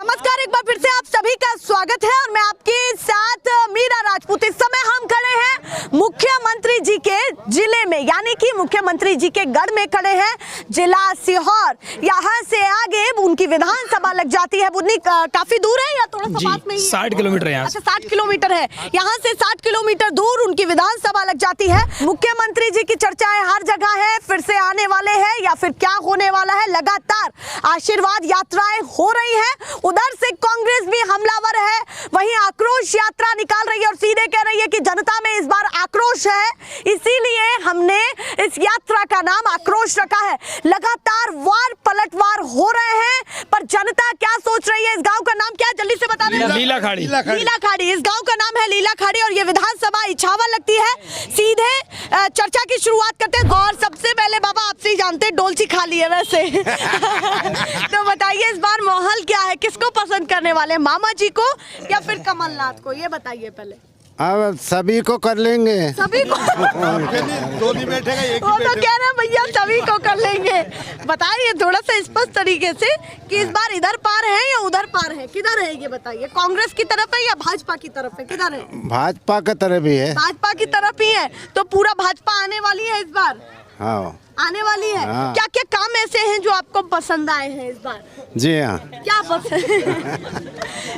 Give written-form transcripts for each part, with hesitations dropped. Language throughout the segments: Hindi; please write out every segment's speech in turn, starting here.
नमस्कार, एक बार फिर से आप सभी का स्वागत है और मैं आपके साथ मीरा राजपूत। इस समय हम खड़े हैं मुख्यमंत्री जी के जिले में, यानी कि मुख्यमंत्री जी के गढ़ में खड़े हैं, जिला सीहोर। यहाँ से आगे उनकी विधानसभा लग जाती है। बुधनी काफी दूर है या थोड़ा सा पास में ही? 60 किलोमीटर है। अच्छा, 60 किलोमीटर है। यहाँ से 60 किलोमीटर दूर उनकी विधानसभा लग जाती है। मुख्यमंत्री जी की चर्चाएं हर जगह है, फिर से आने वाले हैं या फिर क्या होने वाला है। लगातार आशीर्वाद यात्राएं हो रही है। उधर से कांग्रेस भी हमलावर है, वहीं आक्रोश यात्रा निकाल रही है और सीधे कह रही है कि जनता में इस बार आक्रोश है, इसीलिए हमने इस यात्रा का नाम आक्रोश रखा है। लगातार वार पलटवार हो रहे हैं, पर जनता क्या सोच रही है? इस गांव का नाम क्या है, जल्दी से बता दें। लीला खाड़ी। लीला खाड़ी, इस गांव का नाम है लीला खाड़ी और ये विधानसभा इछावर लगती है। सीधे चर्चा की शुरुआत करते हैं और सबसे पहले बाबा आपसे ही जानते हैं, डोलची खा ली है वैसे तो बताइए इस बार माहौल क्या है, किसको पसंद करने वाले, मामा जी को या फिर कमलनाथ को, ये बताइए पहले। अब सभी को कर लेंगे, सभी को दो नहीं बैठेगा, एक वो तो कह रहे हैं भैया सभी को कर लेंगे। बताइए थोड़ा सा स्पष्ट तरीके से कि इस बार इधर पार है या उधर पार है, किधर है ये बताइए। कांग्रेस की तरफ है या भाजपा की तरफ है, किधर है? भाजपा की तरफ ही है। भाजपा की तरफ ही है, तो पूरा भाजपा आने वाली है इस बार। हाँ, आने वाली है। हाँ। क्या क्या काम ऐसे हैं जो आपको पसंद आए हैं इस बार? जी हाँ। क्या पसंद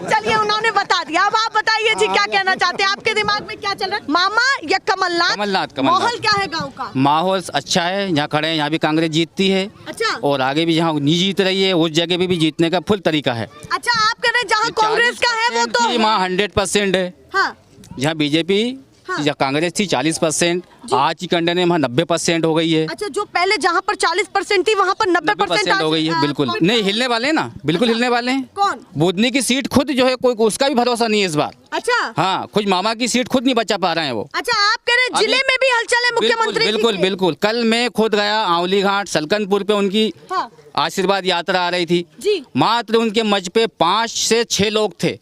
चलिए उन्होंने बता दिया, अब आप बताइए जी क्या कहना चाहते हैं, आपके दिमाग में क्या चल रहा है, मामा या कमलनाथ? कमलनाथ। माहौल क्या है गांव का? माहौल अच्छा है, यहाँ खड़े हैं, यहाँ भी कांग्रेस जीतती है। अच्छा, और आगे भी जहाँ नहीं जीत रही है उस जगह पे भी जीतने का फुल तरीका है। अच्छा, आप कह रहे हैं जहाँ कांग्रेस का है वो तो वहाँ 100% है। हाँ, जहाँ बीजेपी या कांग्रेस थी 40%, आज की कंडे में वहाँ 90% हो गई है। अच्छा, जो पहले जहाँ पर 40% थी वहाँ पर 90% हो गई है। बिल्कुल नहीं, हिलने वाले हैं ना, बिल्कुल हिलने वाले हैं। कौन? बुधनी की सीट खुद जो है, कोई उसका भी भरोसा नहीं है इस बार। अच्छा, हाँ, खुद मामा की सीट खुद नहीं बचा पा रहे हैं वो। अच्छा, आप कह रहे हैं जिले में भी हलचल है मुख्यमंत्री? बिल्कुल बिल्कुल। कल मैं खुद गया आंवली घाट सलकनपुर पे, उनकी हाँ। आशीर्वाद यात्रा आ रही थी जी। मात्र उनके मंच पे 5 से 6 लोग थे,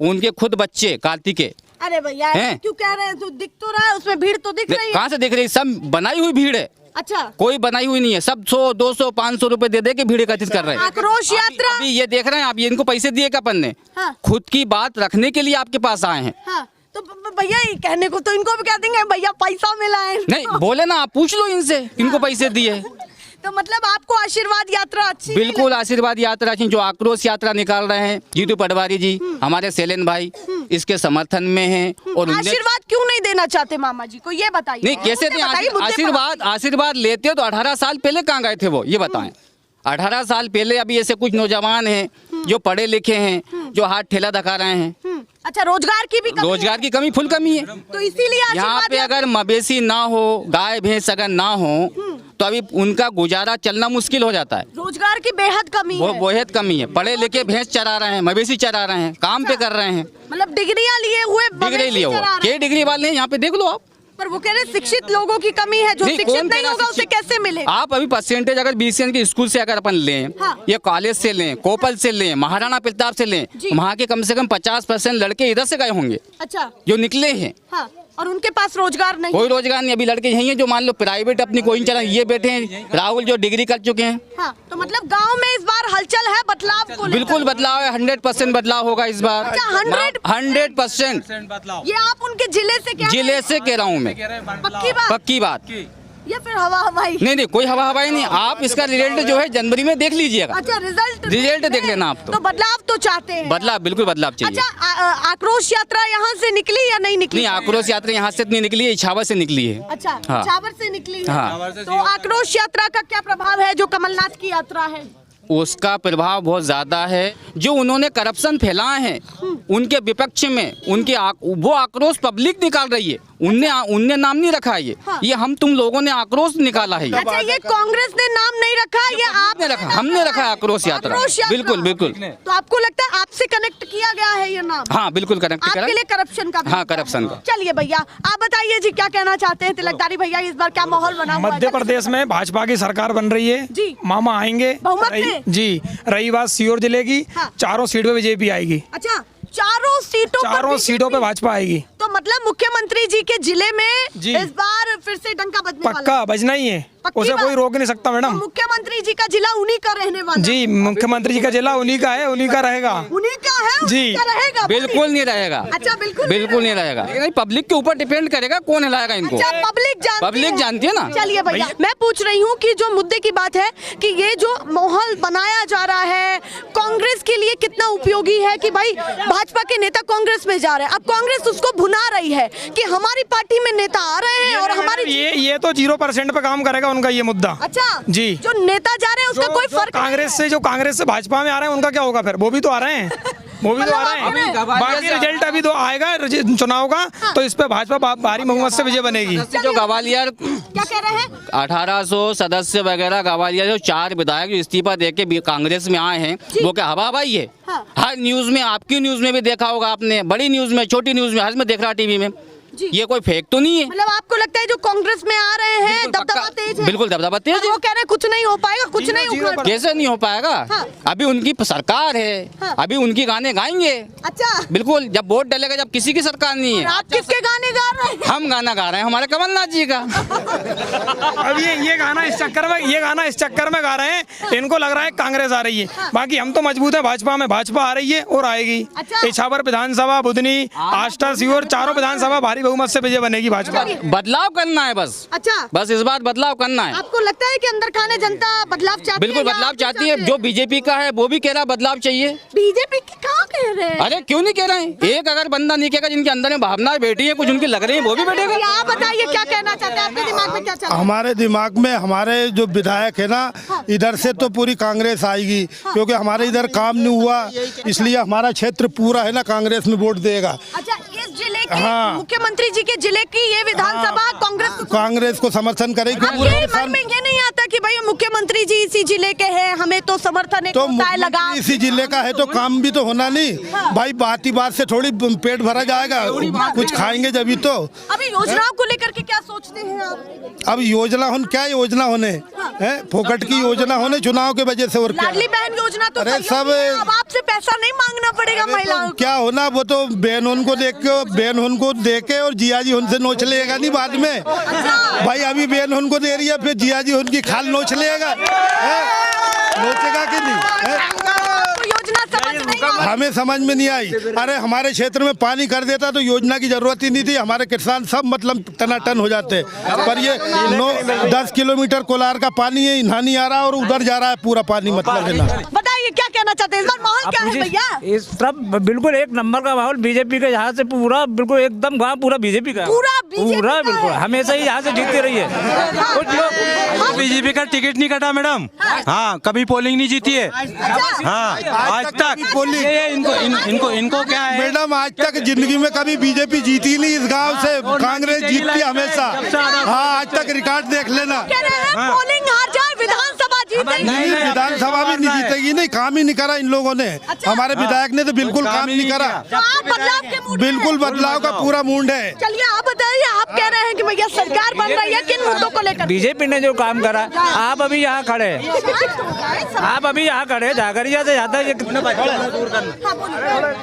उनके खुद बच्चे कार्तिके। अरे भैया क्यों कह रहे हैं, तो दिख तो रहा है उसमें भीड़ तो दिख रही है। कहाँ से दिख रही है? सब बनाई हुई भीड़ है। अच्छा, कोई बनाई हुई नहीं है, सब 100, 200, 500 रुपए दे दे के भीड़ एकत्रित कर रहे हैं। आक्रोश यात्रा अभी ये देख रहे हैं आप, ये इनको पैसे दिए अपन ने, हाँ। खुद की बात रखने के लिए आपके पास आए हैं। हाँ, तो भैया ये कहने को तो इनको भी कह देंगे भैया पैसा मिला है। नहीं बोले ना, आप पूछ लो इनसे, इनको पैसे दिए। तो मतलब आपको आशीर्वाद यात्रा अच्छी? बिल्कुल आशीर्वाद यात्रा की, जो आक्रोश यात्रा निकाल रहे हैं जीतू पटवारी जी, हमारे सेलेन भाई इसके समर्थन में हैं। और आशीर्वाद क्यों नहीं देना चाहते मामा जी को, ये बताइए। नहीं, कैसे दें आशीर्वाद लेते तो 18 साल पहले कहाँ गए थे वो, ये बताएं। 18 साल पहले अभी ऐसे कुछ नौजवान हैं जो पढ़े लिखे हैं, जो हाथ ठेला दिखा रहे हैं। अच्छा, रोजगार की भी कमी? रोजगार की कमी, फुल कमी है। तो इसीलिए यहाँ पे अगर मवेशी ना हो, गाय भैंस अगर ना हो, तो अभी उनका गुजारा चलना मुश्किल हो जाता है। रोजगार की बेहद कमी है। बेहद कमी है। पढ़े लिखे भैंस चरा रहे हैं, मवेशी चरा रहे हैं, काम पे कर रहे हैं, मतलब डिग्रियां लिए हुए, डिग्री लिए हुए, क्या डिग्री वाले हैं यहाँ पे देख लो आप। पर वो कह रहे शिक्षित लोगों की कमी है, जो शिक्षित नहीं होगा उसे कैसे मिले? आप अभी परसेंटेज अगर बीसीएन के स्कूल से अगर अपन लें, या कॉलेज से लें, कोपल से लें, महाराणा प्रताप से लें, वहाँ के कम से कम 50% लड़के इधर से गए होंगे। अच्छा, जो निकले हैं। हाँ, और उनके पास रोजगार नहीं, कोई रोजगार नहीं। अभी लड़के यही हैं जो मान लो प्राइवेट अपनी कोई चला, ये बैठे हैं राहुल जो डिग्री कर चुके हैं। हाँ, तो मतलब गांव में इस बार हलचल है, बदलाव को बिल्कुल बदलाव है, 100% बदलाव होगा इस बार। 100%। ये आप उनके जिले से जिले से कह रहा हूँ मैं, पक्की बात। या फिर हवा हवाई? नहीं, कोई हवा हवाई नहीं। आप इसका रिजल्ट जो है जनवरी में देख लीजिएगा। अच्छा, रिजल्ट देख लेना आप। तो बदलाव तो चाहते हैं? बदलाव, बिल्कुल बदलाव चाहिए। अच्छा, आक्रोश यात्रा यहाँ से निकली या नहीं निकली? नहीं, आक्रोश यात्रा यहाँ से नहीं निकली है, इछावर से निकली है। अच्छा, हाँ। इछावर से निकली है। हाँ। तो आक्रोश यात्रा का क्या प्रभाव है जो कमलनाथ की यात्रा है? उसका प्रभाव बहुत ज्यादा है। जो उन्होंने करप्शन फैलाए हैं उनके विपक्ष में, वो आक्रोश पब्लिक निकाल रही है। उनने नाम नहीं रखा है ये हम तुम लोगों ने आक्रोश निकाला है। अच्छा, ये कांग्रेस ने नाम नहीं रखा, ये आपने रखा, हमने रखा है आक्रोश यात्रा। बिल्कुल बिल्कुल। तो आपको लगता है आपसे कनेक्ट किया गया है ये नाम? हाँ, बिल्कुल कनेक्ट किया। आपके लिए करप्शन का? हाँ, करप्शन का। चलिए भैया आप बताइए जी क्या कहना चाहते हैं तिलकधारी भैया, इस बार क्या माहौल बना हुआ है? मध्य प्रदेश में भाजपा की सरकार बन रही है जी, मामा आएंगे बहुमत में? जी। रही बात सीहोर जिले की, चारों सीटों पे बीजेपी आएगी। अच्छा, चारों सीटों पे भाजपा आएगी। तो मतलब मुख्यमंत्री जी के जिले में इस बार फिर से डंका बजने वाला है? पक्का बजना ही है। पक्की उसे बात? कोई रोक नहीं सकता मैडम। मुख्यमंत्री जी का जिला उन्हीं का रहने वाला जी, मुख्यमंत्री जी का जिला उन्हीं का है, उन्हीं का रहेगा। उन्हीं का है, जी। उन्हीं का रहेगा। बिल्कुल नहीं रहेगा। अच्छा, बिल्कुल बिल्कुल नहीं रहेगा। लेकिन पब्लिक के ऊपर डिपेंड करेगा कौन हिलाएगा इनको। अच्छा, पब्लिक जानती है ना। चलिए भैया, मैं पूछ रही हूँ कि जो मुद्दे की बात है कि ये जो माहौल बनाया जा रहा है कांग्रेस के लिए कितना उपयोगी है कि भाई भाजपा के नेता कांग्रेस में जा रहे हैं, अब कांग्रेस उसको भुना रही है कि हमारी पार्टी में नेता आ रहे हैं और हमारी ये तो 0% पे काम करेगा उनका ये मुद्दा। अच्छा जी, जो नेता जा रहे हैं उसका कोई फर्क कांग्रेस से भाजपा में आ रहे हैं उनका क्या होगा फिर? वो भी तो आ रहे हैं, वो भी तो आ रहे हैं। बाकी रिजल्ट अभी तो आएगा चुनाव का, तो इस पे भाजपा भारी बहुमत से विजय बनेगी। जो गवालियर क्या कह रहे हैं 1800 सदस्य वगैरह गवालियर जो 4 विधायक जो इस्तीफा देके भी कांग्रेस में आए हैं, वो क्या हवा हवाई है? हाँ। हर न्यूज में, आपकी न्यूज में भी देखा होगा आपने, बड़ी न्यूज में, छोटी न्यूज में, हर में देख रहा टीवी में। ये कोई फेक तो नहीं है। मतलब आपको लगता है जो कांग्रेस में आ रहे हैं दबदबा तेज है? बिल्कुल दबदबा तेज है। वो कह रहे हैं कुछ नहीं हो पाएगा, कुछ नहीं उखड़। कैसे नहीं हो पाएगा? हाँ। अभी उनकी सरकार है, हाँ। अभी उनकी गाने गाएंगे। अच्छा, बिल्कुल, जब वोट डलेगा, जब किसी की सरकार नहीं है। आप किसके गाने गा रहे हैं? हम गाना गा रहे हैं हमारे कमलनाथ जी का। अब ये गाना इस चक्कर में गा रहे हैं, इनको लग रहा है कांग्रेस आ रही है। बाकी हम तो मजबूत है भाजपा में, भाजपा आ रही है और आएगी। अच्छा। इछावर विधानसभा, बुधनी, आष्टा, सीहोर, चारों विधानसभा भारी बहुमत से विजय बनेगी भाजपा। बदलाव करना है बस। अच्छा, बस इस बार बदलाव करना है। आपको लगता है कि अंदर खाने जनता बदलाव चाहती है? बिल्कुल या बदलाव आप भी चाहती है। चाहते जो हैं? बीजेपी का है वो भी कह रहा बदलाव चाहिए। बीजेपी की कहाँ कह रहे हैं? अरे क्यों नहीं कह रहे हैं? एक अगर बंदा नहीं कहेगा, जिनके अंदर में भावनाएं बैठी है, कुछ उनकी लग रही है, वो भी बैठेगा। आप बताइए क्या कहना चाहते हैं, आपके दिमाग में क्या चल रहा है? हमारे दिमाग में हमारे जो विधायक है ना, इधर से तो पूरी कांग्रेस आएगी, क्योंकि हमारे इधर काम नहीं हुआ, इसलिए हमारा क्षेत्र पूरा है ना कांग्रेस में वोट देगा। अच्छा, इस जिले के हाँ। मुख्यमंत्री जी के जिले की ये विधानसभा कांग्रेस को समर्थन करेगी। आपके मन में ये नहीं आता कि भाई मुख्यमंत्री जी इसी जिले के हैं, हमें तो समर्थन है, तो होता है लगा। इसी जिले का है तो काम भी तो होना नहीं भाई, बात ही बात से थोड़ी पेट भरा जाएगा, कुछ खाएंगे जब ही तो। अभी योजनाओं को लेकर के क्या सोचते हैं आप? अब योजना क्या योजना होने है, फोकट की योजना होने चुनाव के वजह से, और क्या? लाडली बहन योजना तो अरे सही सब होगी, अब आपसे पैसा नहीं मांगना पड़ेगा अरे महिलाओं तो को। क्या होना, वो तो बहन उनको देख के और जिया जी उनसे नोच लेगा नहीं बाद में। भाई अभी बहन उनको दे रही है, फिर जिया जी उनकी खाल नोच लेगा, नोचेगा कि नहीं है? आपको योजना समझ नहीं आ रही? हमें समझ में नहीं आई। अरे हमारे क्षेत्र में पानी कर देता तो योजना की जरूरत ही नहीं थी, हमारे किसान सब मतलब टनाटन हो जाते। पर ये 10 किलोमीटर कोलार का पानी है, यहाँ नहीं आ रहा और उधर जा रहा है पूरा पानी, मतलब है ना। बताइए क्या कहना चाहते हैं, इस बार माहौल क्या है भैया? इस तरफ बिल्कुल एक नंबर का माहौल बीजेपी के, यहाँ से पूरा बिल्कुल एकदम गाँव पूरा बीजेपी का, पूरा BJP पूरा का बिल्कुल है। हमेशा ही यहाँ से जीतती रही है। कुछ लोग बीजेपी का टिकट नहीं कटा मैडम, हाँ कभी पोलिंग नहीं जीती है, हाँ आज तक पोलिंग। इनको क्या है मैडम, आज तक जिंदगी में कभी बीजेपी जीती नहीं इस गांव से, कांग्रेस जीतती है हमेशा। हाँ आज तक रिकॉर्ड देख लेना। कह रहे हैं पोलिंग हार जाए विधानसभा जीतेगी। नहीं विधानसभा भी नहीं जीतेगी, नहीं काम ही नहीं करा इन लोगों ने। हमारे विधायक ने तो बिल्कुल काम नहीं करा, तो आप बदलाव के मूड में बिल्कुल बदलाव का पूरा मूड है। चलिए आप बताइए, आप कह रहे हैं कि भैया सरकार बन रही है, किन मुद्दों को लेकर? बीजेपी ने जो काम करा, आप अभी यहाँ खड़े आप अभी यहाँ खड़े झागड़िया से जाता है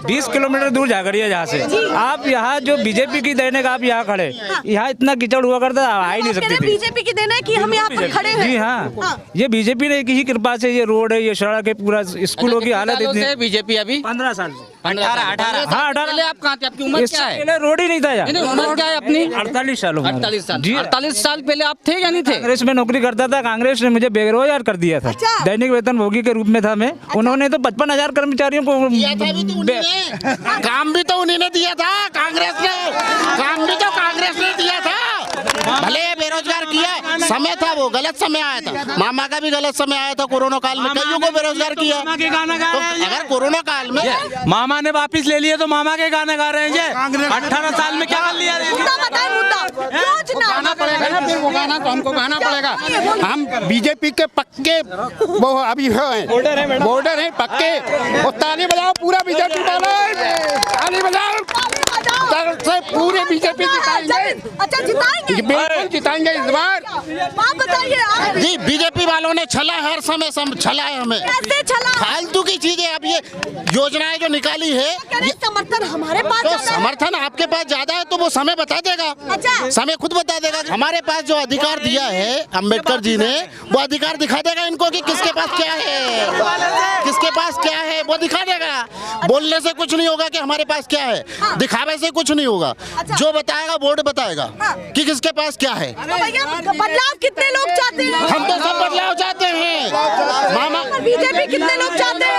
20 किलोमीटर दूर झागड़िया जहाँ से, आप यहाँ जो बीजेपी की देने का आप यहाँ खड़े, यहाँ इतना कीचड़ हुआ करता आ ही नहीं सकती थी। बीजेपी की देना है कि हम यहाँ पर खड़े हैं। जी हाँ, ये बीजेपी ने की कृपा से ये रोड है, ये सड़क है, पूरा स्कूलों की हालत इतनी। बीजेपी अभी 15 साल से 18 हाँ 18 आप कहाँ थे? आपकी उम्र क्या है? पहले रोड ही नहीं था नहीं, उम्र क्या है अपनी? 48 साल 48 साल। जी 48 साल पहले आप थे या नहीं थे? कांग्रेस में नौकरी करता था, कांग्रेस ने मुझे बेरोजगार कर दिया था। अच्छा। दैनिक वेतन भोगी के रूप में था मैं। उन्होंने तो 55,000 कर्मचारियों को काम भी तो उन्हीं ने दिया था, कांग्रेस ने काम भी तो कांग्रेस ने दिया था। भले बेरोजगार किया, समय था वो गलत समय आया था, मामा का भी गलत समय आया था कोरोना काल में, कईयों को बेरोजगार किया। तो अगर कोरोना काल में मामा ने वापिस ले लिए तो मामा के गाने गा रहे हैं जी। 18 साल में क्या कर लिया? मुद्दा बताएं, मुद्दा योजना गाना पड़ेगा ना, फिर वो गाना तो हमको गाना पड़ेगा। हम बीजेपी के पक्के वो अभी बॉर्डर है पक्के, वो ताली बजाओ पूरा बीजेपी वाले, ताली बजाओ से पूरे बीजेपी जिताएंगे। अच्छा जिताएंगे, बिल्कुल जिताएंगे इस बार। आप बताइए जी बीजेपी वालों ने छला हर समय छला है हमें, कैसे छला? फालतू की चीजें। अब ये योजनाएं जो निकाली है, समर्थन हमारे पास तो ज्यादा है। समर्थन आपके पास ज्यादा है तो वो समय बता देगा, अच्छा। समय खुद बता देगा। हमारे पास जो अधिकार दिया है अम्बेडकर जी ने, वो अधिकार दिखा देगा इनको कि किसके पास क्या है, किसके पास क्या है वो दिखा देगा। बोलने से कुछ नहीं होगा कि हमारे पास क्या है, दिखावे से कुछ नहीं होगा। जो बताएगा बोर्ड बताएगा कि किसके पास क्या है। तो भैया बदलाव कितने लोग चाहते हैं? हम तो सब बदलाव चाहते हैं मामा। बीजेपी कितने लोग चाहते हैं?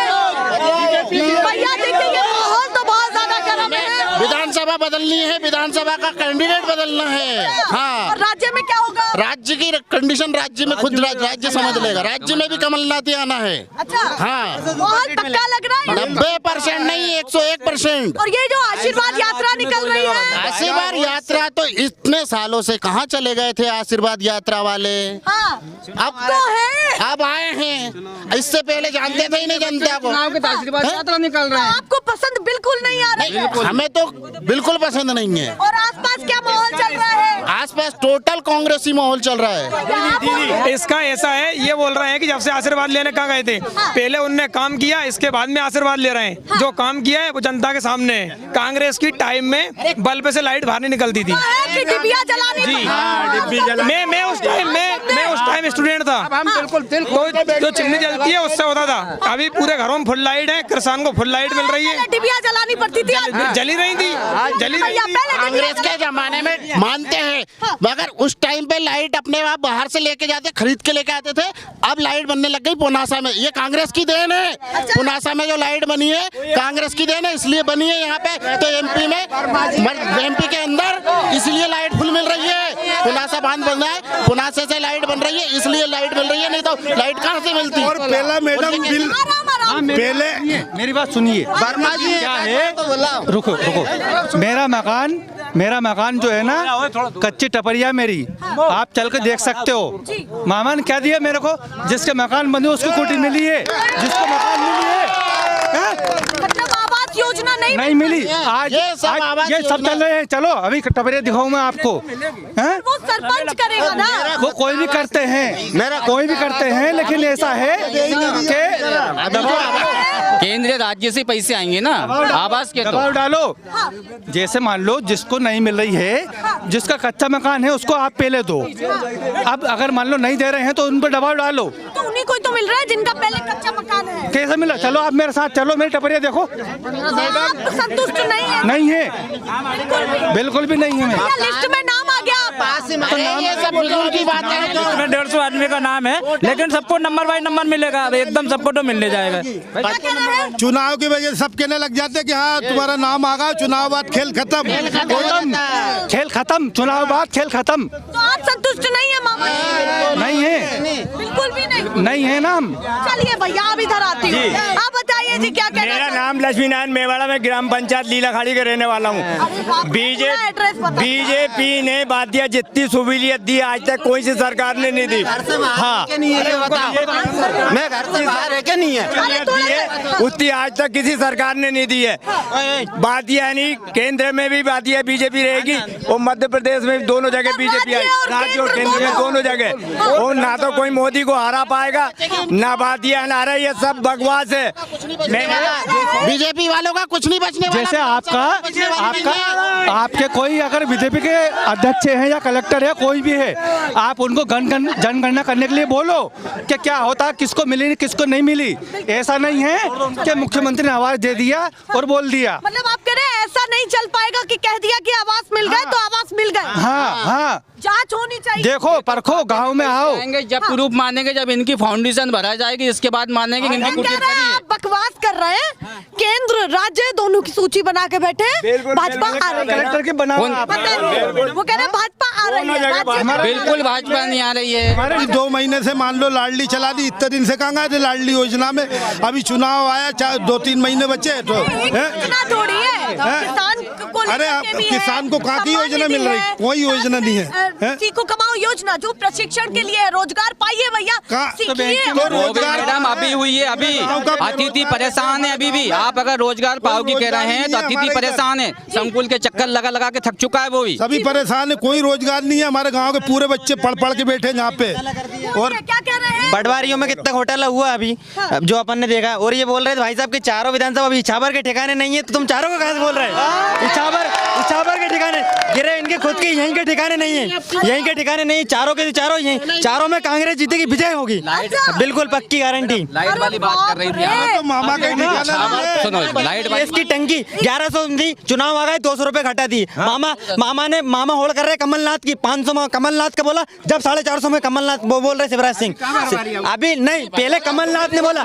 भैया देखिए ये माहौल तो बहुत ज्यादा गर्म है। विधानसभा बदलनी है, विधानसभा का कैंडिडेट बदलना है। हाँ, और राज्य में क्या होगा? राज्य की कंडीशन राज्य में खुद राज्य समझ लेगा। राज्य में भी कमलनाथ ही आना है। अच्छा, हाँ, माहौल पक्का लग रहा है। 90% नहीं 101%। और ये जो आशीर्वाद यात्रा निकल रही है, आशीर्वाद यात्रा तो इतने सालों से कहाँ चले गए थे आशीर्वाद यात्रा वाले? हाँ, अब तो है। अब आए हैं, इससे पहले जानते थे ही नहीं जनता को। चुनाव के आशीर्वाद यात्रा निकल रहे हैं। आपको पसंद बिल्कुल नहीं आ रही है? हमें तो बिल्कुल पसंद नहीं है। और आसपास क्या माहौल चल रहा है? आसपास टोटल कांग्रेसी माहौल चल रहा है। इसका ऐसा है, ये बोल रहे हैं कि जब से आशीर्वाद लेने कहाँ गए थे, पहले उनने काम किया, इसके बाद में आशीर्वाद ले रहे हैं। जो काम किया है वो जनता के सामने है। कांग्रेस की टाइम में बल्ब से लाइट बाहर नहीं निकलती थी। कि डिबिया जलानी जी, पड़ती है। मैं उस टाइम स्टूडेंट था, तो जो चिमनी जलती है उससे होता था। अभी पूरे घरों में फुल लाइट है, किसान को फुल लाइट मिल रही है। डिबिया जलानी पड़ती थी, जली रही थी, जली रही थी। कांग्रेस के जमाने में मानते हैं, मगर उस टाइम पे लाइट अपने आप बाहर से लेके जाते, खरीद के लेके आते थे। अब लाइट बनने लग गई पुनासा में, ये कांग्रेस की देन है। पुनासा में जो लाइट बनी है कांग्रेस की देन है, इसलिए बनी है यहाँ पे। तो एमपी में, एमपी के अंदर इसलिए लाइट फुल मिल रही है। पुनासा बांध बन रहा है, पुनासे से लाइट बन रही है, इसलिए लाइट मिल रही है, नहीं तो लाइट कहाँ से मिलती? और पहला मैडम बिल पहले मेरी बात सुनिए, वर्मा जी क्या है, रुको रुको। मेरा मकान जो है ना, कच्ची टपरिया मेरी, आप चल के देख सकते हो। मामा ने क्या दिया मेरे को? जिसके मकान बने उसको कोठी मिली है, जिसको मकान मिली है, मतलब आवास योजना नहीं मिली। आज ये सब चल रहे हैं। चलो अभी टपरिया दिखाऊं मैं आपको। वो सरपंच करेगा ना। वो कोई भी करते हैं, कोई भी करते हैं, लेकिन ऐसा है कि केंद्रीय राज्य से पैसे आएंगे ना आवास के। दबाव डालो। जैसे मान लो जिसको नहीं मिल रही है, जिसका कच्चा मकान है उसको आप पहले दो। अब अगर मान लो नहीं दे रहे हैं तो उन पर दबाव डालो। तो उन्हीं को तो मिल रहा है जिनका पहले कच्चा मकान है। कैसे मिला? चलो आप मेरे साथ चलो, मेरी टपरिया देखो। आप संतुष्ट नहीं है? नहीं है, बिल्कुल भी नहीं है। लिस्ट में नाम आ गया पास। ये सब फिजूल की बात है। 150 आदमी का नाम है, लेकिन सबको नंबर बाई नंबर मिलेगा, एकदम सबको तो मिलने जाएगा। चुनाव की वजह से सब कहने लग जाते कि हाँ तुम्हारा नाम आ गया, चुनाव बाद खेल खत्म। खेल खत्म, चुनाव बाद खेल खत्म। तो आप संतुष्ट नहीं है मामा? नहीं है, बिल्कुल भी नहीं। नहीं है नाम। चलिए भैया आप इधर आती हूँ, आप बताइए जी क्या कहना मेरा नाम लक्ष्मी नारायण मेवाड़ा, में ग्राम पंचायत लीलाखाड़ी का रहने वाला हूँ। बीजेपी ने बात दिया, जितनी सहूलियत दी आज तक कोई सी सरकार ने नहीं दी। हाँ, मैं घर से बाहर है क्या नहीं है? उतनी आज तक किसी सरकार ने नहीं दी है। बात यह नहीं, केंद्र में भी बात यह बीजेपी रहेगी और मध्य प्रदेश में दोनों जगह बीजेपी आई, राज्य और केंद्र में दोनों जगह। और ना तो कोई मोदी को हरा पाएगा, ना बात यह ना रहा, ये सब बकवास है। बीजेपी वालों का कुछ नहीं बचने वाला। जैसे आपके कोई अगर बीजेपी के अध्यक्ष हैं या कलेक्टर है, कोई भी है, आप उनको जनगणना करने के लिए बोलो कि क्या होता, किसको मिली किसको नहीं मिली। ऐसा नहीं है कि मुख्यमंत्री ने आवाज दे दिया और बोल दिया। मतलब आप कह रहे हैं ऐसा नहीं चल पाएगा कि कह दिया कि आवास मिल गए तो आवास मिल गए। हाँ, जांच होनी चाहिए। देखो परखो, गांव में आओ। जब प्रूफ मानेंगे, जब इनकी फाउंडेशन भरा जाएगी, इसके बाद मानेंगे कि इनकी कुछ आप बकवास कर रहे हैं। केंद्र राज्य दोनों की सूची बना के बैठे, भाजपा आ रही है। कलेक्टर के बना, वो कह रहे हैं भाजपा आ रही है। बिल्कुल भाजपा नहीं आ रही है। हमारे 2 महीने से मान लो लाडली चला दी, इतने दिन से कहाँ गए थे लाडली योजना में? अभी चुनाव आया, 2-3 महीने बचे तो थोड़ी है। किसान को अरे किसान को कहाँ की योजना मिल रही? कोई योजना नहीं है। सीखो कमाओ योजना जो प्रशिक्षण के लिए है, रोजगार पाइए भैया, सीखिए। मैडम अभी हुई है, अभी अतिथि परेशान है। अभी भी आप अगर रोजगार पाओगी कह रहे हैं तो अतिथि परेशान है। संकुल के चक्कर लगा लगा के थक चुका है वो भी। सभी परेशान है, कोई रोजगार रोजगार नहीं है, हमारे गांव के पूरे बच्चे पढ़ पढ़ के बैठे हैं यहाँ पे। और क्या कह रहे हैं? पटवारियों में कितना घोटाला हुआ अभी जो अपन ने देखा। और ये बोल रहे थे भाई साहब कि चारों विधानसभा अभी इछावर के ठिकाने नहीं है, तो तुम चारों को कहाँ से बोल रहे हैं? इछावर के ठिकाने गिरे, इनके खुद के यहीं के ठिकाने नहीं है, यहीं के ठिकाने नहीं, चारों के चारों यहीं, चारों में कांग्रेस जीतेगी, विजय होगी, बिल्कुल पक्की गारंटी। लाइट वाली बात कर रही थी तो मामा का सुनो, लाइट वाली इसकी टंकी 1100 थी, चुनाव आ गए 200 रुपए घटा दी। मामा होड़ कर रहे कमलनाथ की 500 कमलनाथ का बोला, जब 450 में कमलनाथ वो बोल रहे शिवराज सिंह। अभी नहीं, पहले कमलनाथ ने बोला,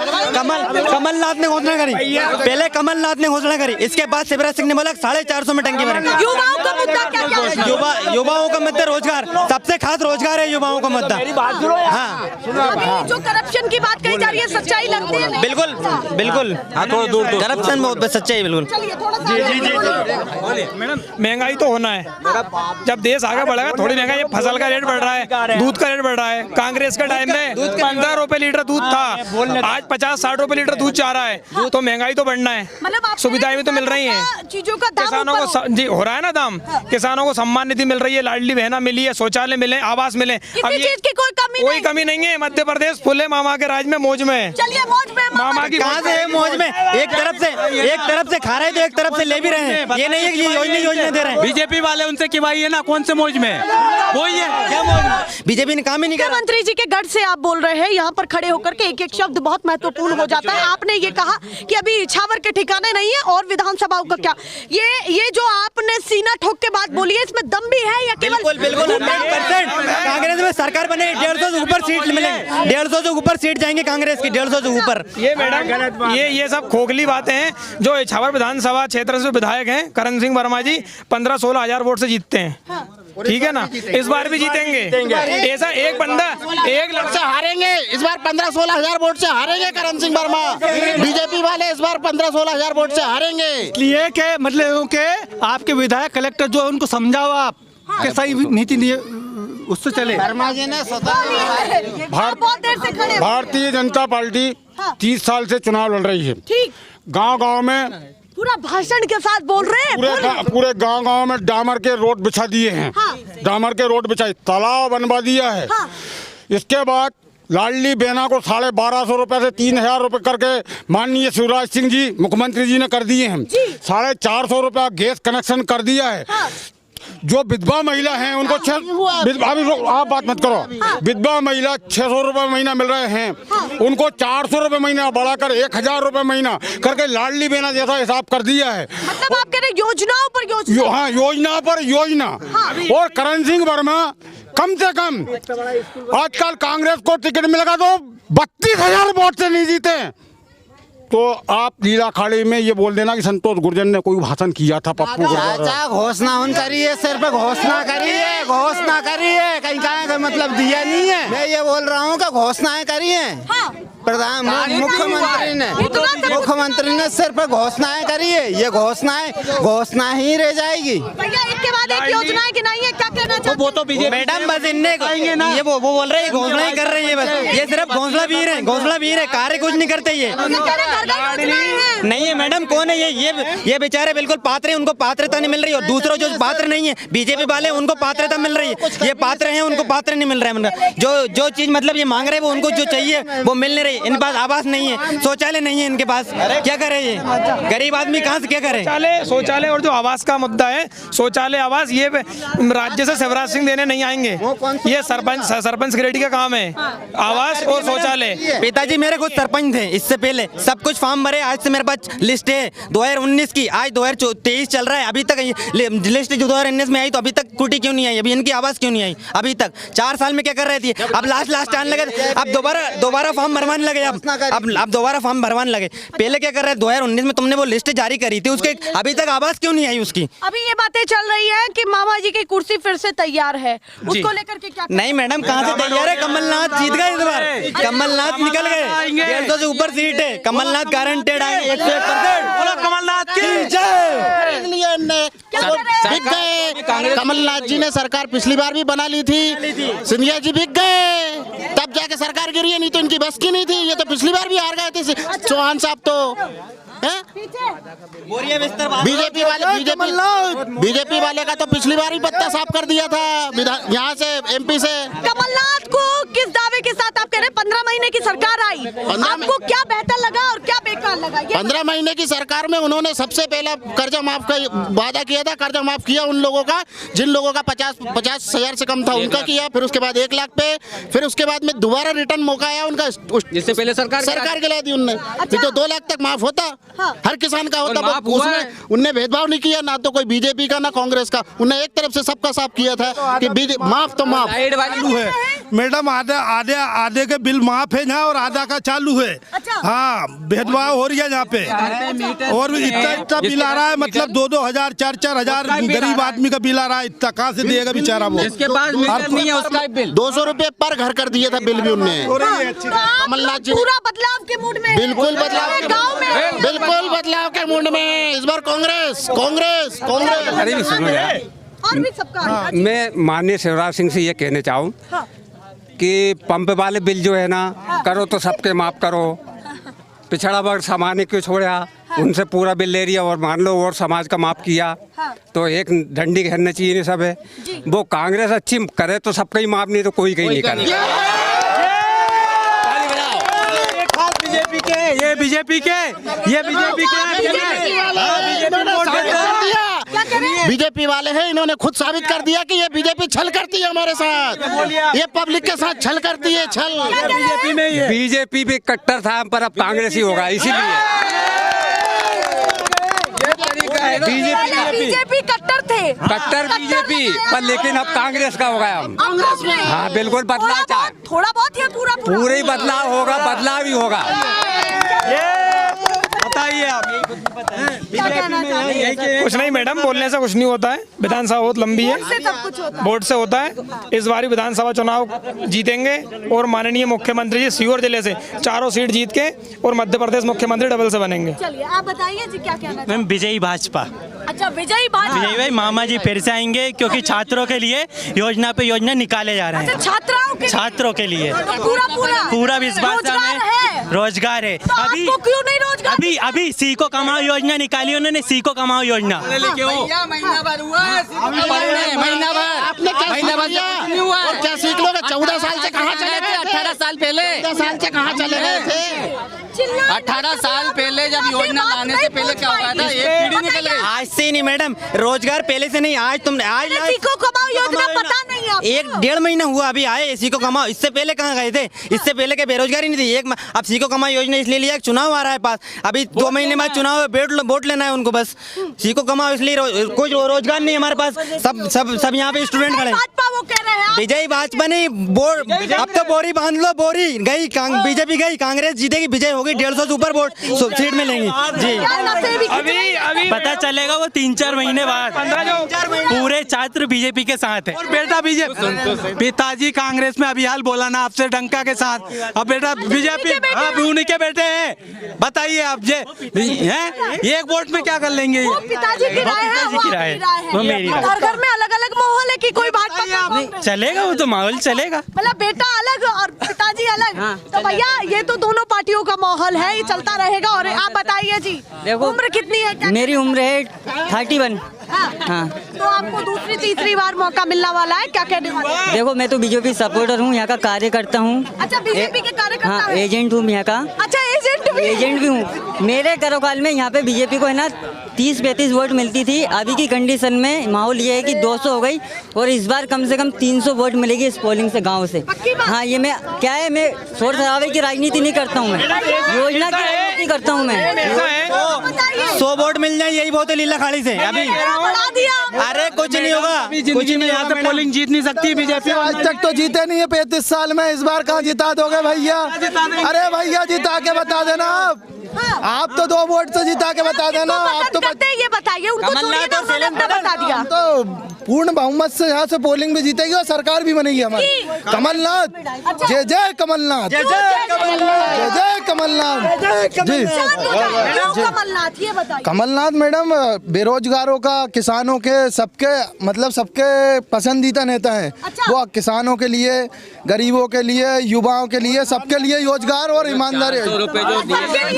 कमलनाथ ने घोषणा करी, पहले कमलनाथ ने घोषणा करी, इसके बाद शिवराज सिंह ने बोला 450 में टंकी भरेंगे। युवाओं का मुद्दा क्या है? युवाओं का मुद्दा रोजगार, सबसे खास रोजगार है युवाओं का मुद्दा। हाँ, अभी जो करप्शन की बात कही जा रही है, सच्चाई लगती है? बिल्कुल बिल्कुल, करप्शन बहुत सच्चाई, बिल्कुल। मैडम महंगाई तो होना है, जब देश आगे बढ़ेगा थोड़ी महंगाई। ये फसल का रेट बढ़ रहा है, दूध का रेट बढ़ रहा है। कांग्रेस के टाइम में 15 रुपए लीटर दूध था, आज 50-60 रुपए लीटर दूध जा रहा है, तो महंगाई तो बढ़ना है। सुविधाएं भी तो मिल रही हैं, चीजों का दाम किसानों को जी हो रहा है ना दाम, किसानों को सम्मान निधि मिल रही है, लाडली बहना मिली है, शौचालय मिले, आवास मिले। अब ये चीज की कोई कमी नहीं है। मध्य प्रदेश फुले मामा के राज में मौज में है। चलिए मौज में मामा की कहाँ से है मौज में? एक तरफ से खा रहे हैं तो एक तरफ से ले भी रहे हैं। ये नहीं है कि ये योजना दे रहे हैं। बीजेपी वाले उनसे कि भाई ये ना कौन से मौज में वही है, क्या मौज? बीजेपी ने काम ही नहीं करा। मंत्री जी के गढ़ से आप बोल रहे हैं, यहाँ पर खड़े होकर के एक एक शब्द बहुत महत्वपूर्ण हो जाता है। आपने ये कहा कि अभी इछावर के ठिकाने नहीं है, और विधानसभाओं का क्या? ये जो आपने सीना ठोक के बात बोली है, इसमें दम भी है या केवल? बिल्कुल 100% कांग्रेस में सरकार बने, 150 से ऊपर सीट मिलेंगे, 150 से ऊपर सीट जाएंगे कांग्रेस की, 150 से ऊपर। ये मैडम ये सब खोखली बातें हैं। जो इछावर विधानसभा क्षेत्र से विधायक हैं करण सिंह वर्मा जी, 15-16 हजार वोट से जीतते हैं, ठीक है ना? इस बार भी जीतेंगे। ऐसा एक बंदा 1 लाख से हारेंगे इस बार, 15-16 हजार वोट से हारेंगे करण सिंह वर्मा। बीजेपी वाले इस बार 15-16 हजार वोट से हारेंगे। इसलिए के मतलब के आपके विधायक कलेक्टर जो है उनको समझाओ आप कि सही नीति नहीं उससे चले। वर्मा जी ने बहुत देर से खड़े। भारतीय जनता पार्टी 30 साल से चुनाव लड़ रही है। ठीक, गांव-गांव में पूरा भाषण के साथ बोल रहे हैं। पूरे गांव-गांव में डामर के रोड बिछा दिए हैं। डामर के रोड बिछाए, तालाब बनवा दिया है। इसके बाद लाडली बहना को 1250 रुपए से 3000 रुपए करके माननीय शिवराज सिंह जी मुख्यमंत्री जी ने कर दिए हैं। 450 रुपया गैस कनेक्शन कर दिया है। जो विधवा महिला हैं उनको आप बात मत करो, विधवा महिला 600 रुपए महीना मिल रहे हैं, उनको 400 रुपए महीना बढ़ाकर 1000 रुपए महीना करके लाडली बहना जैसा हिसाब कर दिया है। मतलब आप कह रहे योजनाओं पर योजना? हाँ, योजना पर योजना। और करण सिंह वर्मा कम से कम आजकल कांग्रेस को टिकट मिलेगा तो 32,000 वोट से नहीं जीते। तो आप लीला खाड़ी में ये बोल देना कि संतोष गुर्जर ने कोई भाषण किया था पप्पू चाचा घोषणा उन करिए, सिर्फ घोषणा करिए, कहीं का मतलब दिया नहीं है। मैं ये बोल रहा हूँ कि घोषणाएं करी हैं। मुख्यमंत्री ने सिर्फ घोषणाएं करी है। ये घोषणा ही रह जाएगी। भैया एक के बाद एक योजनाएं गिनाई है, क्या कहना चाहते हैं? वो तो बीजेपी मैडम बस इनने ये वो बोल रहे हैं घोषणा ही कर रहे हैं, बस ये सिर्फ घोषणा वीर है, कार्य कुछ नहीं करते ये। नहीं है मैडम, कौन है ये बेचारे बिल्कुल पात्र हैं, उनको पात्रता नहीं मिल रही। और दूसरों जो पात्र नहीं है बीजेपी वाले, उनको पात्रता मिल रही है। ये पात्र हैं, उनको पात्र नहीं मिल रहा है। जो चीज मतलब ये मांग रहे हैं वो उनको जो चाहिए वो मिल नहीं रही। इनके पास आवास नहीं है, शौचालय नहीं है इनके पास, क्या करे ये गरीब आदमी कहाँ से क्या करे? शौचालय और जो आवास का मुद्दा है, शौचालय आवास ये राज्य से शिवराज सिंह देने नहीं आएंगे, ये सरपंच सेक्रेटरी का काम है, आवास और शौचालय। पिताजी मेरे खुद सरपंच थे, इससे पहले सब कुछ फॉर्म भरे। आज से मेरे पास लिस्ट है 2019 की, आज 2023 चल रहा है, अभी तक लिस्ट जो 2019 में आई तो अभी तक कुटी क्यों नहीं आई? अभी इनकी आवाज क्यों नहीं आई अभी तक? 4 साल में क्या कर रहे थे? अब लास्ट आने लगे, अब दोबारा फॉर्म भरवाने लगे। अब दोबारा फॉर्म भरवाने लगे। पहले क्या कर रहे हैं? 2019 में तुमने वो लिस्ट जारी करी थी, उसके अभी तक आवाज क्यों नहीं आई उसकी? अभी ये बातें चल रही है कि मामा जी की कुर्सी फिर से तैयार है, उसको लेकर के क्या? नहीं मैडम, कहाँ से तैयार है? कमलनाथ जीत गए इस बार, कमलनाथ निकल गए, 150 से ऊपर सीट है, कमलनाथ गारंटेड आएंगे 101%। कमलनाथ की जय। बिक गए। कमलनाथ जी ने सरकार पिछली बार भी बना ली थी, सिंधिया जी बिक गए, तब जाके सरकार गिरी है, नहीं तो इनकी बस की नहीं थी। ये तो पिछली बार भी हार गए थे चौहान साहब तो। बीजेपी वाले का तो पिछली बार ही पत्ता साफ कर दिया था यहाँ से MP से। कमलनाथ को किस दावे के साथ आप कह रहे हैं 15 महीने की सरकार आई, आपको क्या बेहतर लगा और क्या बेकार लगा? 15 महीने की सरकार में उन्होंने सबसे पहला कर्जा माफ का वादा किया था। कर्जा माफ किया उन लोगों का जिन लोगों का 50,000 से कम था, उनका किया। फिर उसके बाद 1 लाख पे, फिर उसके बाद में दोबारा रिटर्न मौका आया उनका, जिससे पहले सरकार गिला दी उनने। फिर तो 2 लाख तक माफ होता, हर किसान का होता। उसमें उनने भेदभाव नहीं किया, ना तो कोई बीजेपी का ना कांग्रेस का। उन्हें एक तरफ से सबका साफ किया था कि माफ तो माफ है। मैडम आधे के बिल माफ है यहाँ और आधा का चालू है। हाँ, भेदभाव हो रही है यहाँ पे। और इतना बिल आ रहा है, मतलब 2-2 हजार 4-4 हजार गरीब आदमी का बिल आ रहा है। इतना कहाँ से देगा बेचारा वो? जिसके पास नहीं है उसका बिल 200 रुपए पर घर कर दिया था बिल भी उनने। कमलनाथ जी पूरा बदलाव के मूड में, बिल्कुल बदलाव के मूड में इस बार कांग्रेस। और भी सबका। मैं माननीय शिवराज सिंह से ये कहना चाहूँ कि पंप वाले बिल जो है ना, करो तो सबके माफ करो। पिछड़ा वर्ग सामान्य क्यों छोड़ा, उनसे पूरा बिल ले लिया और मान लो और समाज का माफ किया, तो एक डंडी कहना चाहिए नहीं सब है। वो कांग्रेस अच्छी करे तो सबका ही माफ, नहीं तो कोई कहीं नहीं करे। ये बीजेपी के बीजेपी वाले हैं, इन्होंने खुद साबित कर दिया कि ये बीजेपी छल करती है हमारे साथ, ये पब्लिक के साथ छल करती है। बीजेपी भी कट्टर था, पर अब कांग्रेस ही होगा, इसीलिए बीजेपी कट्टर थे, कट्टर बीजेपी पर, लेकिन अब कांग्रेस का होगा हम। हाँ बिल्कुल, बदलाव चाहे थोड़ा बहुत या पूरा ही बदलाव होगा, बदलाव ही होगा। बताइए आप। कुछ नहीं मैडम, बोलने से कुछ नहीं होता है। विधानसभा बहुत लंबी है, वोट से होता है। इस बार विधानसभा चुनाव जीतेंगे और माननीय मुख्यमंत्री जी सीहोर जिले से 4 सीट जीत के और मध्य प्रदेश मुख्यमंत्री डबल से बनेंगे। चलिए आप बताइए जी, क्या कहना? मैम विजयी भाजपा। अच्छा, विजयी भाई मामा जी फिर से आएंगे, क्योंकि छात्रों के लिए योजना पे योजना निकाले जा रहे हैं। छात्रों के लिए पूरा विश्वास में रोजगार है। अभी क्यों नहीं रोजगार? अभी सीखो कमाओ योजना निकाली उन्होंने, सीखो कमाओ योजना। महीना भर और क्या सीख लोगे? 14 साल से कहाँ चले गए? 18 साल पहले 18 साल पहले जब योजना लाने से पहले क्या हुआ था? एक पीढ़ी निकल गई। आज से नहीं मैडम, रोजगार पहले से नहीं, आज सीखो कमाओ योजना पता नहीं है? 1-1.5 महीना हुआ अभी आए। इसी को कमाओ, इससे पहले कहाँ गए थे? इससे पहले के बेरोजगारी नहीं थी। अब सीखो कमाओ योजना इसलिए लिया, चुनाव आ रहा है पास, अभी 2 महीने बाद चुनाव है, वोट लेना है उनको बस। सीखो कमाओ इसलिए, कोई रोजगार नहीं हमारे पास। सब यहाँ पे स्टूडेंट खड़े। विजयी भाजपा नहीं, अब तो बोरी बांध लो, बोरी गई, बीजेपी गई, कांग्रेस जीतेगी, विजय होगी। 150 से ऊपर वोट सीट मिलेंगी जी। अभी पता चलेगा वो 3-4 महीने बाद। पूरे छात्र बीजेपी के साथ है। और बेटा बीजेपी, पिताजी कांग्रेस में अभी हाल बोला ना आपसे, डंका के साथ। अब बेटा बीजेपी, अब उन्हीं के बेटे हैं। बताइए आप ये हैं, एक वोट में क्या कर लेंगे? पिताजी की राय है, वो मेरी राय। घर में अलग अलग माहौल है कि कोई भाजपा चलेगा, वो तो माहौल चलेगा। मतलब बेटा अलग और पिताजी अलग। तो भैया ये तो दोनों पार्टियों का माहौल है, ये चलता रहेगा। और आप बताइए जी, उम्र कितनी है? मेरी उम्र है 31। हाँ। तो आपको दूसरी तीसरी बार मौका मिलने वाला है, क्या कहने वाले हैं? देखो मैं तो बीजेपी सपोर्टर हूँ, यहाँ का कार्यकर्ता हूँ। अच्छा, बीजेपी के कार्यकर्ता? हाँ, एजेंट हूँ यहाँ का। अच्छा, एजेंट भी हूँ। मेरे कार्यकाल में यहाँ पे बीजेपी को है ना 30-35 वोट मिलती थी। अभी की कंडीशन में माहौल ये है कि 200 हो गई, और इस बार कम से कम 300 वोट मिलेगी इस पोलिंग से, गाँव से। हाँ, ये मैं क्या है, मैं शोर शराबे की राजनीति नहीं करता हूँ, मैं योजना की राजनीति करता हूँ। मैं 100 वोट मिल जाए यही बहुत है लीला खाड़ी से। अभी अरे कुछ नहीं होगा, कुछ नहीं। यहाँ से पोलिंग जीत नहीं सकती बीजेपी। आज तक तो जीते नहीं है 35 साल में, इस बार कहाँ जिता दोगे भैया? अरे भैया जिता के बता देना आप तो 2 वोट से जिता के बता देना आप तो। ये बताइए उनको छोड़िए ना, उन्होंने अपना बता दिया। तो पूर्ण बहुमत से यहाँ से पोलिंग भी जीतेगी और सरकार भी बनेगी हमारी। कमलनाथ, जय जय कमलनाथ, जय जय कमलनाथ, जय जय कमलनाथ जी। क्यों कमलनाथ, ये बताइए। कमलनाथ मैडम बेरोजगारों का, किसानों के, सबके मतलब सबके पसंदीदा नेता हैं। वो किसानों के लिए, गरीबों के लिए, युवाओं के लिए, सबके लिए रोजगार और ईमानदारी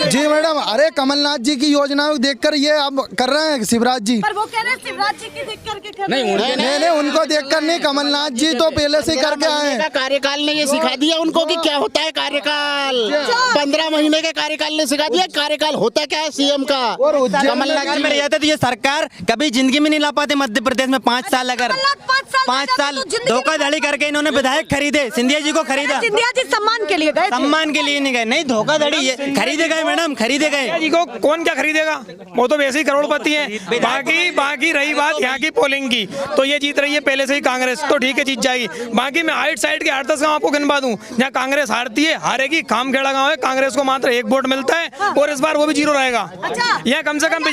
जी मैडम। अरे कमलनाथ जी की योजनाओं देखकर ये अब कर रहे हैं शिवराज जी। पर वो कह रहे हैं शिवराज जी की देख करके कर रहे नहीं नहीं, उनको देखकर नहीं, कमलनाथ जी तो पहले से ही करके आए हैं। कार्यकाल ने ये सिखा दिया उनको कि क्या होता है कार्यकाल। 15 महीने के कार्यकाल ने सिखा दिया कार्यकाल होता क्या है सीएम का। कमलनाथ में रहते तो ये सरकार कभी जिंदगी में नहीं ला पाते मध्य प्रदेश में। 5 साल अगर 5 साल धोखाधड़ी करके इन्होंने विधायक खरीदे, सिंधिया जी को खरीदा। सिंधिया जी सम्मान के लिए गए, सम्मान के लिए नहीं गए, नहीं धोखाधड़ी ये खरीदे गए मैडम, खरीदे गए। जी को कौन क्या खरीदेगा, वो तो वैसे ही करोड़पति है। बाकी रही बात यहाँ की पोलिंग की, तो ये जीत रही है पहले से ही कांग्रेस, तो ठीक है जीत जाएगी। बाकी मैं आइट साइड के 8-10 गाँव आपको गिनवा दूं जहाँ कांग्रेस हारती है, हारेगी। खामखेड़ा गाँव है, कांग्रेस को मात्र 1 वोट मिलता है और इस बार वो भी 0 रहेगा। यहाँ कम से कम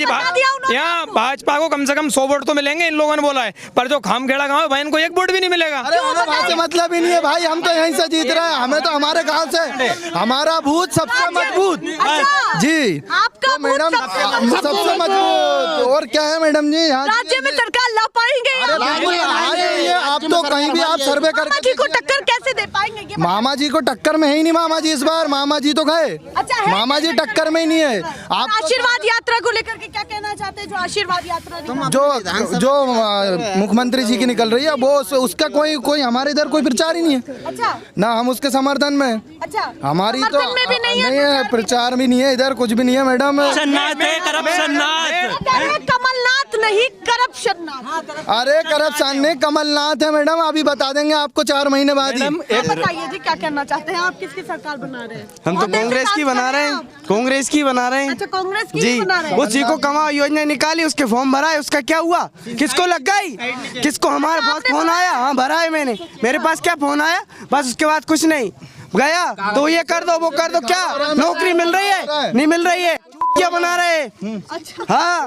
यहाँ भाजपा को कम से कम 100 वोट तो मिलेंगे, इन लोगों ने बोला है। पर जो खामखेड़ा गाँव है भाई, इनको 1 वोट भी नहीं मिलेगा। अरे वहाँ से मतलब ही नहीं है भाई, हम तो यहीं से जीत रहे हैं। हमें तो हमारे गांव से हमारा बूथ सबसे मजबूत जी। आपका मैडम सबसे मजबूत। और क्या है मैडम जी, यहाँ राज्य में सरकार ला पाएंगे? आप तो कहीं भी आप सर्वे करके मामा जी को टक्कर कैसे दे पाएंगे? मामा जी को टक्कर में है ही नहीं मामा जी इस बार। मामा जी तो गए, मामा जी टक्कर में ही नहीं है। आप आशीर्वाद यात्रा को लेकर के क्या कहना चाहते हैं? जो आशीर्वाद यात्रा जो मुख्यमंत्री जी की निकल रही है, वो उसका कोई हमारे इधर कोई प्रचार ही नहीं है ना। हम उसके समर्थन में, हमारी तो नहीं है, प्रचार भी नहीं है इधर, कुछ भी नहीं है मैडम। कमलनाथ नहीं, करप्शन। अरे करप्शन नहीं, कमलनाथ है मैडम। अभी बता देंगे आपको 4 महीने बाद ही। बताइए जी, क्या कहना चाहते हैं आप? किसकी सरकार बना रहे हैं? हम तो कांग्रेस की बना रहे हैं, कांग्रेस की बना रहे हैं। अच्छा, कांग्रेस की जी। बना रहे हैं। उसी को कमाओ योजना निकाली, उसके फॉर्म भरा है, उसका क्या हुआ? किसको लग गई? किसको? हमारे पास फोन आया, हाँ भरा है मैंने, मेरे पास क्या फोन आया, बस उसके बाद कुछ नहीं। गया तो ये कर दो, वो कर दो, क्या नौकरी मिल रही है? नहीं मिल रही है, क्या बना रहे हैं? हाँ।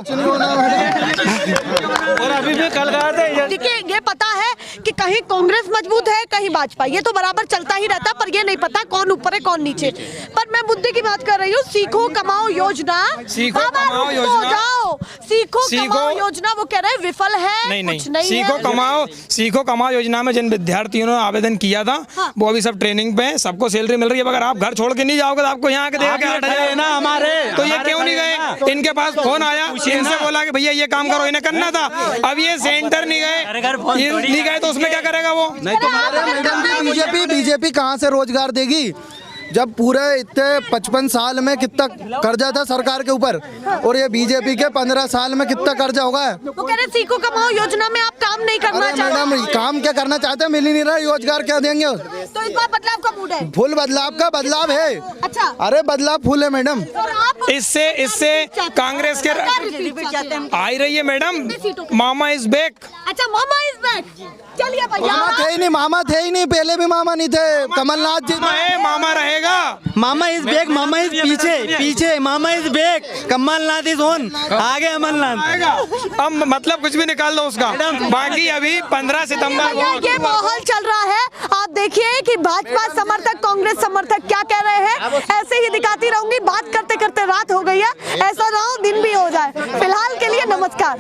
और अभी भी कल गए। देखिए, ये पता है कि कहीं कांग्रेस मजबूत है, कहीं भाजपा, ये तो बराबर चलता ही रहता, पर ये नहीं पता कौन ऊपर है कौन नीचे। पर मैं मुद्दे की बात कर रही हूँ, सीखो कमाओ योजना। सीखो कमाओ योजना, सीखो कमाओ योजना, वो कह रहे हैं विफल है। नहीं, सीखो कमाओ योजना में जिन विद्यार्थियों ने आवेदन किया था, वो अभी सब ट्रेनिंग पे है, सबको सैलरी मिल रही है। अगर आप घर छोड़ के नहीं जाओगे तो आपको यहाँ आके देगा क्या 8,000 ना हमारे, तो ये क्यों नहीं गए? इनके पास फोन आया, इनसे बोला कि भैया ये काम करो, इन्हें करना था। अब ये सेंटर नहीं गए तो उसमें क्या करेगा वो? नहीं तो बीजेपी कहाँ से रोजगार देगी जब पूरे इतने 55 साल में कितना कर्जा था सरकार के ऊपर, और ये बीजेपी के 15 साल में कितना कर्जा होगा। वो कह रहे सीखो कमाओ योजना में आप काम नहीं करना चाहते। मैडम काम क्या करना चाहते हैं, मिल ही नहीं रहा, रोजगार क्या देंगे? तो इस बार बदलाव का मूड है? फुल बदलाव का बदलाव है। अच्छा, अरे बदलाव फुल है मैडम। इससे कांग्रेस के आ ही रही है मैडम, मामा इज बैक। अच्छा, मामा इज बैक। चलिए भैया, मामा थे ही नहीं, पहले भी मामा नहीं थे। कमलनाथ जी मामा रहेगा। Mama is back, Mama is पीछे, Mama is back, Kamalnath is on, आगे अमरनाथ। अब मतलब कुछ भी निकाल दो उसका। बाकी अभी 15 सितंबर को ये माहौल चल रहा है। आप देखिए कि भाजपा समर्थक, कांग्रेस समर्थक क्या कह रहे हैं। ऐसे ही दिखाती रहूंगी, बात करते करते रात हो गई है। ऐसा ना हो दिन भी हो जाए। फिलहाल के लिए नमस्कार।